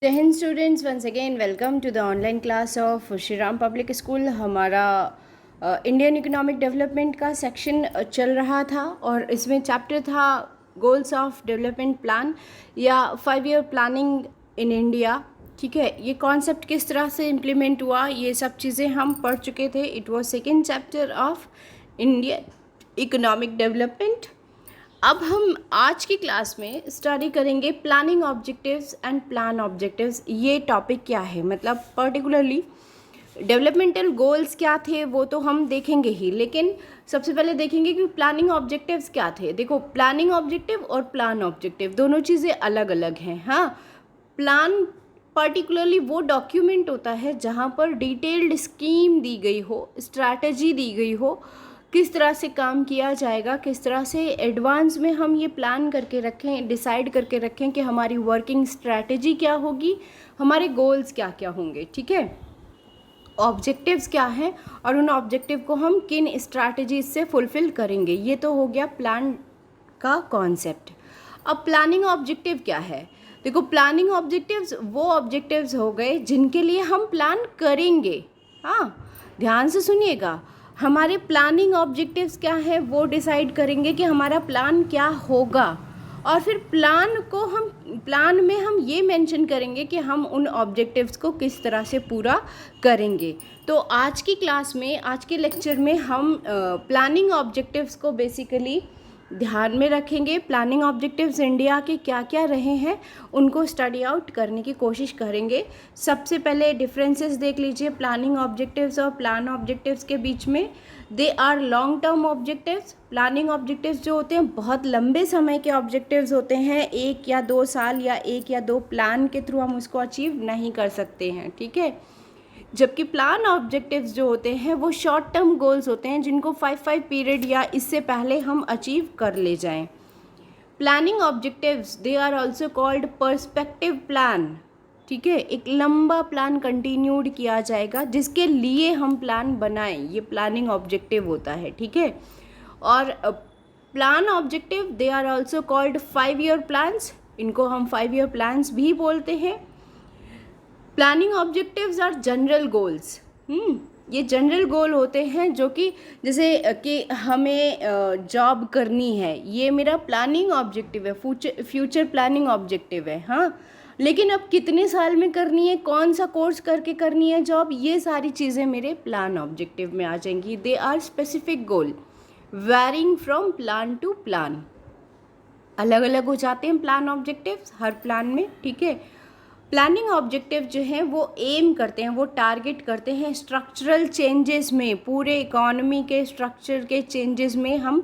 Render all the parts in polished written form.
जय Hind students, once again welcome to the online class of Shri Ram public school. हमारा Indian economic development का section चल रहा था और इसमें चैप्टर था गोल्स ऑफ डेवलपमेंट प्लान या 5 ईयर प्लानिंग इन इंडिया। ठीक है, ये कॉन्सेप्ट किस तरह से इम्प्लीमेंट हुआ, ये सब चीज़ें हम पढ़ चुके थे। It was second chapter of Indian economic development. अब हम आज की क्लास में स्टडी करेंगे planning objectives and plan objectives. ये टॉपिक क्या है, मतलब पर्टिकुलरली डेवलपमेंटल गोल्स क्या थे वो तो हम देखेंगे ही, लेकिन सबसे पहले देखेंगे कि प्लानिंग ऑब्जेक्टिव्स क्या थे। देखो, प्लानिंग ऑब्जेक्टिव और प्लान ऑब्जेक्टिव दोनों चीज़ें अलग अलग हैं। हाँ, प्लान पर्टिकुलरली वो डॉक्यूमेंट होता है जहाँ पर डिटेल्ड स्कीम दी गई हो, स्ट्रैटेजी दी गई हो, किस तरह से काम किया जाएगा, किस तरह से एडवांस में हम ये प्लान करके रखें, डिसाइड करके रखें कि हमारी वर्किंग स्ट्रैटेजी क्या होगी, हमारे गोल्स क्या क्या होंगे। ठीक है, ऑब्जेक्टिव्स क्या हैं और उन ऑब्जेक्टिव को हम किन स्ट्रैटेजीज से फुलफ़िल करेंगे। ये तो हो गया प्लान का कॉन्सेप्ट। अब प्लानिंग ऑब्जेक्टिव क्या है? देखो, प्लानिंग ऑब्जेक्टिव्स वो ऑब्जेक्टिव्स हो गए जिनके लिए हम प्लान करेंगे। हाँ, ध्यान से सुनिएगा। हमारे प्लानिंग ऑब्जेक्टिव्स क्या है वो डिसाइड करेंगे कि हमारा प्लान क्या होगा, और फिर प्लान में हम ये मेंशन करेंगे कि हम उन ऑब्जेक्टिव्स को किस तरह से पूरा करेंगे। तो आज की क्लास में, आज के लेक्चर में हम प्लानिंग ऑब्जेक्टिव्स को बेसिकली ध्यान में रखेंगे। प्लानिंग ऑब्जेक्टिव्स इंडिया के क्या क्या रहे हैं उनको स्टडी आउट करने की कोशिश करेंगे। सबसे पहले डिफरेंसेस देख लीजिए प्लानिंग ऑब्जेक्टिव्स और प्लान ऑब्जेक्टिव्स के बीच में। They are long term objectives. Planning objectives जो होते हैं बहुत लंबे समय के ऑब्जेक्टिव्स होते हैं, 1 या 2 साल या 1 या 2 प्लान के थ्रू हम उसको अचीव नहीं कर सकते हैं। ठीक है, जबकि प्लान ऑब्जेक्टिव्स जो होते हैं वो शॉर्ट टर्म गोल्स होते हैं जिनको 5 पीरियड या इससे पहले हम अचीव कर ले जाएं। Planning objectives they are also called perspective plan. ठीक है, एक लंबा प्लान कंटिन्यूड किया जाएगा जिसके लिए हम प्लान बनाएं, ये प्लानिंग ऑब्जेक्टिव होता है। ठीक है, और plan objective they are also called 5 year plans, इनको हम 5 ईयर प्लान्स भी बोलते हैं। Planning objectives are general goals. ये जनरल गोल होते हैं जो कि जैसे कि हमें जॉब करनी है, ये मेरा प्लानिंग ऑब्जेक्टिव है, फ्यूचर प्लानिंग ऑब्जेक्टिव है। हाँ, लेकिन अब कितने साल में करनी है, कौन सा कोर्स करके करनी है जॉब, ये सारी चीज़ें मेरे प्लान ऑब्जेक्टिव में आ जाएंगी। They are specific goal varying from plan to plan, अलग अलग हो जाते हैं प्लान ऑब्जेक्टिव्स हर प्लान में। ठीक है, प्लानिंग ऑब्जेक्टिव जो हैं वो एम करते हैं, वो टारगेट करते हैं स्ट्रक्चरल चेंजेस में, पूरे इकोनॉमी के स्ट्रक्चर के चेंजेस में हम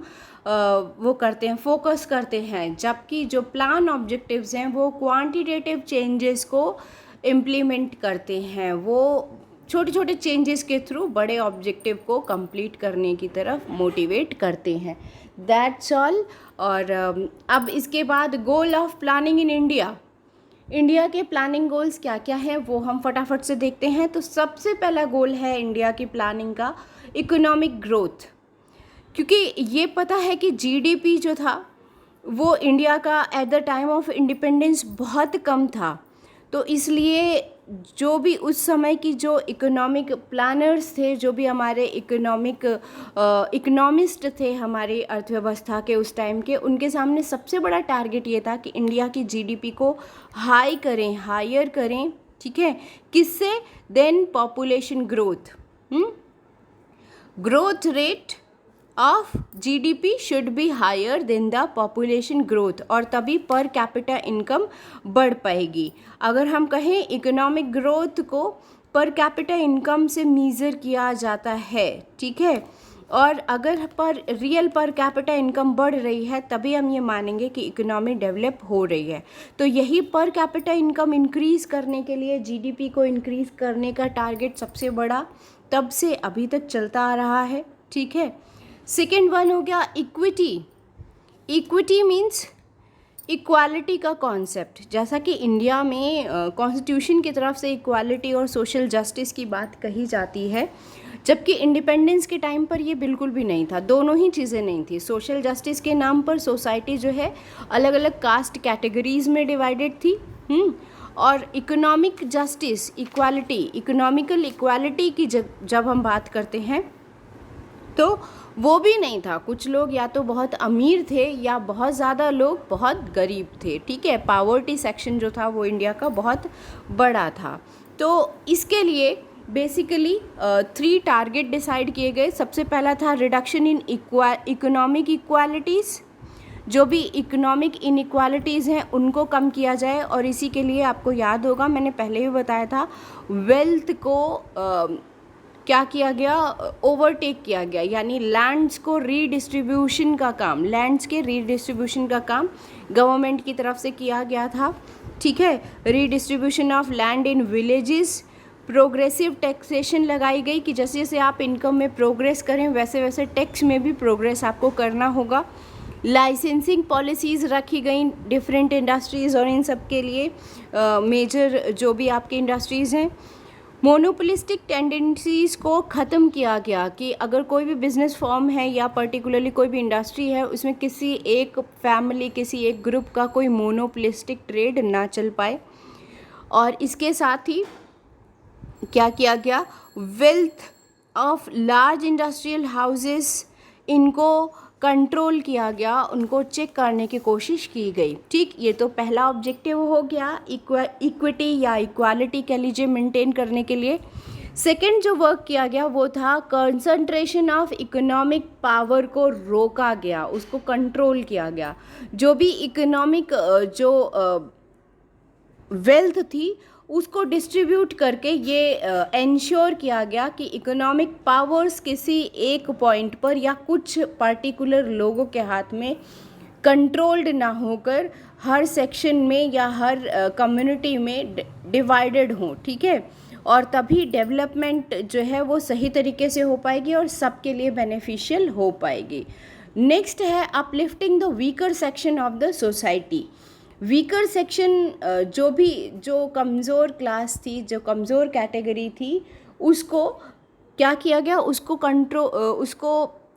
वो करते हैं, फोकस करते हैं। जबकि जो प्लान ऑब्जेक्टिव्स हैं वो क्वांटिटेटिव चेंजेस को इम्प्लीमेंट करते हैं, वो छोटे छोटे चेंजेस के थ्रू बड़े ऑब्जेक्टिव को कंप्लीट करने की तरफ मोटिवेट करते हैं। That's all. और अब इसके बाद goal of planning in India, India के प्लानिंग गोल्स क्या क्या हैं वो हम फटाफट से देखते हैं। तो सबसे पहला गोल है इंडिया की प्लानिंग का इकोनॉमिक ग्रोथ, क्योंकि ये पता है कि जीडीपी जो था वो इंडिया का at the time of independence बहुत कम था। तो इसलिए जो भी उस समय की जो इकोनॉमिक प्लानर्स थे, जो भी हमारे इकोनॉमिस्ट थे हमारी अर्थव्यवस्था के उस टाइम के, उनके सामने सबसे बड़ा टारगेट ये था कि इंडिया की जीडीपी को हायर करें। ठीक है, किससे? Then population growth. Growth rate of GDP should be higher than the population growth, और तभी पर कैपिटा इनकम बढ़ पाएगी। अगर हम कहें इकोनॉमिक ग्रोथ को पर कैपिटा इनकम से मीज़र किया जाता है, ठीक है, और अगर रियल पर कैपिटा इनकम बढ़ रही है तभी हम ये मानेंगे कि इकोनॉमी डेवलप हो रही है। तो यही पर कैपिटा इनकम इंक्रीज़ करने के लिए, जीडीपी को इंक्रीज़ करने का टारगेट सबसे बड़ा तब से अभी तक चलता आ रहा है। ठीक है, सेकेंड वन हो गया इक्विटी। इक्विटी मीन्स इक्वालिटी का कॉन्सेप्ट। जैसा कि इंडिया में कॉन्स्टिट्यूशन की तरफ से इक्वालिटी और सोशल जस्टिस की बात कही जाती है, जबकि इंडिपेंडेंस के टाइम पर ये बिल्कुल भी नहीं था, दोनों ही चीज़ें नहीं थी। सोशल जस्टिस के नाम पर सोसाइटी जो है अलग अलग कास्ट कैटेगरीज़ में डिवाइडेड थी, और economic justice, equality, economical equality की जब हम बात करते हैं तो वो भी नहीं था। कुछ लोग या तो बहुत अमीर थे या बहुत ज़्यादा लोग बहुत गरीब थे, ठीक है। पावर्टी सेक्शन जो था वो इंडिया का बहुत बड़ा था। तो इसके लिए बेसिकली 3 टारगेट डिसाइड किए गए। सबसे पहला था रिडक्शन इन इकोनॉमिक इक्वालिटीज़, जो भी इकोनॉमिक इनइक्वालिटीज़ हैं उनको कम किया जाए। और इसी के लिए आपको याद होगा, मैंने पहले भी बताया था, वेल्थ को क्या किया गया, ओवरटेक किया गया, यानी लैंड्स को रीडिस्ट्रीब्यूशन का काम, लैंड्स के रीडिस्ट्रीब्यूशन का काम गवर्नमेंट की तरफ से किया गया था, ठीक है। Redistribution of land in villages, progressive taxation लगाई गई कि जैसे जैसे आप इनकम में प्रोग्रेस करें वैसे वैसे टैक्स में भी प्रोग्रेस आपको करना होगा। लाइसेंसिंग पॉलिसीज़ रखी गई डिफरेंट इंडस्ट्रीज़ और इन सब के लिए मेजर जो भी आपकी इंडस्ट्रीज़ हैं। मोनोपोलिस्टिक टेंडेंसीज़ को ख़त्म किया गया कि अगर कोई भी बिज़नेस फॉर्म है या पर्टिकुलरली कोई भी इंडस्ट्री है, उसमें किसी एक फैमिली, किसी एक ग्रुप का कोई मोनोपोलिस्टिक ट्रेड ना चल पाए। और इसके साथ ही क्या किया गया, wealth of large industrial houses, इनको कंट्रोल किया गया, उनको चेक करने की कोशिश की गई, ठीक। ये तो पहला ऑब्जेक्टिव हो गया, इक्विटी या इक्वालिटी कह लीजिए मेंटेन करने के लिए। सेकंड जो वर्क किया गया वो था कंसंट्रेशन ऑफ इकोनॉमिक पावर को रोका गया, उसको कंट्रोल किया गया। जो भी इकोनॉमिक जो वेल्थ थी उसको डिस्ट्रीब्यूट करके ये एंश्योर किया गया कि इकोनॉमिक पावर्स किसी एक पॉइंट पर या कुछ पर्टिकुलर लोगों के हाथ में कंट्रोल्ड ना होकर हर सेक्शन में या हर कम्युनिटी में डिवाइडेड हो, ठीक है। और तभी डेवलपमेंट जो है वो सही तरीके से हो पाएगी और सबके लिए बेनिफिशियल हो पाएगी। नेक्स्ट है uplifting the weaker section of the society. Weaker section जो कमज़ोर क्लास थी, जो कमज़ोर कैटेगरी थी, उसको क्या किया गया, उसको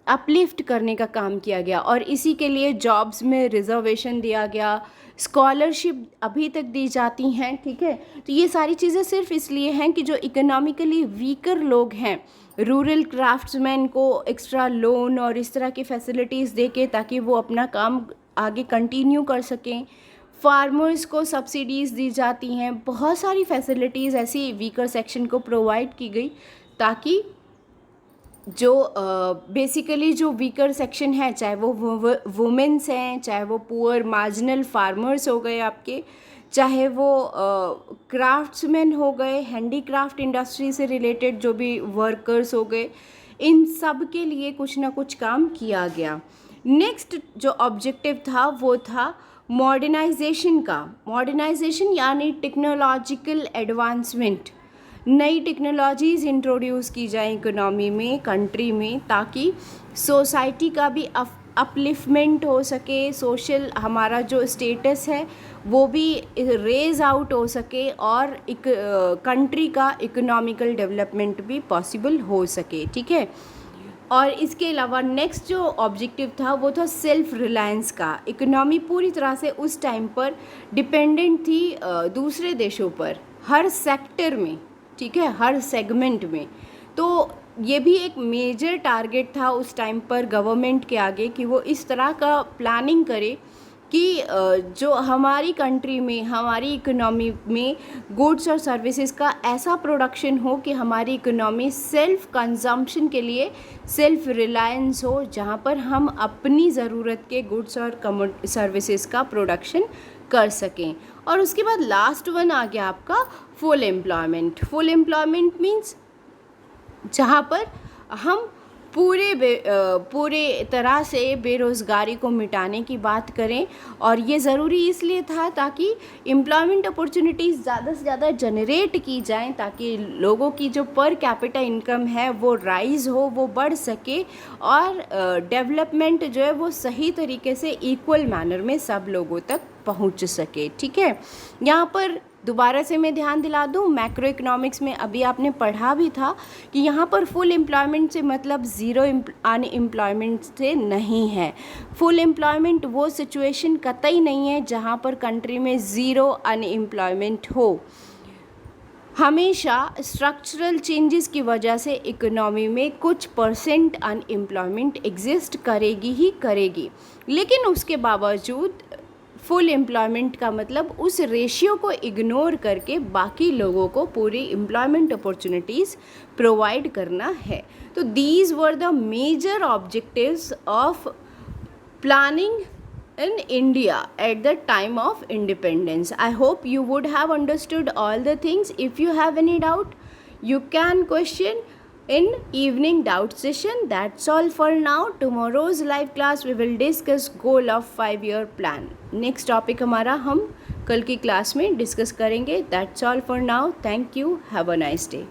अपलिफ्ट करने का काम किया गया। और इसी के लिए जॉब्स में रिजर्वेशन दिया गया, स्कॉलरशिप अभी तक दी जाती हैं, ठीक है। तो ये सारी चीज़ें सिर्फ इसलिए हैं कि जो इकोनॉमिकली वीकर लोग हैं, रूरल क्राफ्ट्समैन को एक्स्ट्रा लोन और इस तरह की फैसिलिटीज़ दे के ताकि वो अपना काम आगे कंटिन्यू कर सकें। फार्मर्स को सब्सिडीज़ दी जाती हैं, बहुत सारी फैसिलिटीज़ ऐसी वीकर सेक्शन को प्रोवाइड की गई ताकि जो बेसिकली जो वीकर सेक्शन है, चाहे वो वुमेन्स हैं, चाहे वो पुअर मार्जिनल फार्मर्स हो गए आपके, चाहे वो क्राफ्ट्समैन हो गए, हैंडीक्राफ्ट इंडस्ट्री से रिलेटेड जो भी वर्कर्स हो गए, इन सब के लिए कुछ ना कुछ काम किया गया। नेक्स्ट जो ऑब्जेक्टिव था वो था मॉडर्नाइजेशन का। मॉडर्नाइजेशन यानी टेक्नोलॉजिकल एडवांसमेंट, नई टेक्नोलॉजीज़ इंट्रोड्यूस की जाए इकोनॉमी में, कंट्री में, ताकि सोसाइटी का भी अपलिफ्टमेंट हो सके, सोशल हमारा जो स्टेटस है वो भी रेज आउट हो सके और कंट्री का इकोनॉमिकल डेवलपमेंट भी पॉसिबल हो सके, ठीक है। और इसके अलावा नेक्स्ट जो ऑब्जेक्टिव था वो था सेल्फ रिलायंस का। इकोनॉमी पूरी तरह से उस टाइम पर डिपेंडेंट थी दूसरे देशों पर, हर सेक्टर में, ठीक है, हर सेगमेंट में। तो ये भी एक मेजर टारगेट था उस टाइम पर गवर्नमेंट के आगे कि वो इस तरह का प्लानिंग करे कि जो हमारी कंट्री में, हमारी इकोनॉमी में गुड्स और सर्विसेज का ऐसा प्रोडक्शन हो कि हमारी इकोनॉमी सेल्फ कंजम्पशन के लिए सेल्फ रिलायंस हो, जहाँ पर हम अपनी ज़रूरत के गुड्स और सर्विसेज का प्रोडक्शन कर सकें। और उसके बाद लास्ट वन आ गया आपका full employment. Full employment means जहाँ पर हम पूरे तरह से बेरोज़गारी को मिटाने की बात करें। और ये ज़रूरी इसलिए था ताकि एम्प्लॉयमेंट अपॉर्चुनिटीज़ ज़्यादा से ज़्यादा जनरेट की जाएं, ताकि लोगों की जो पर कैपिटा इनकम है वो राइज़ हो, वो बढ़ सके और डेवलपमेंट जो है वो सही तरीके से इक्वल मैनर में सब लोगों तक पहुंच सके, ठीक है। यहाँ पर दोबारा से मैं ध्यान दिला दूँ, मैक्रो इकोनॉमिक्स में अभी आपने पढ़ा भी था कि यहाँ पर फुल एम्प्लॉयमेंट से मतलब ज़ीरो अनएम्प्लॉयमेंट से नहीं है। फुल एम्प्लॉयमेंट वो सिचुएशन कतई नहीं है जहाँ पर कंट्री में ज़ीरो अनएम्प्लॉयमेंट हो। हमेशा स्ट्रक्चरल चेंजेस की वजह से इकोनॉमी में कुछ परसेंट अनएम्प्लॉयमेंट एग्जिस्ट करेगी ही करेगी, लेकिन उसके बावजूद फुल एम्प्लॉयमेंट का मतलब उस रेशियो को इग्नोर करके बाकी लोगों को पूरी एम्प्लॉयमेंट अपॉर्चुनिटीज़ प्रोवाइड करना है। तो these were the major objectives of planning in India at the time of independence. I hope you would have understood all the things. If you have any doubt, you can question in evening doubt session. That's all for now. Tomorrow's live class we will discuss goal of 5-year plan. Next topic हमारा हम कल की class में discuss करेंगे. That's all for now. Thank you. Have a nice day.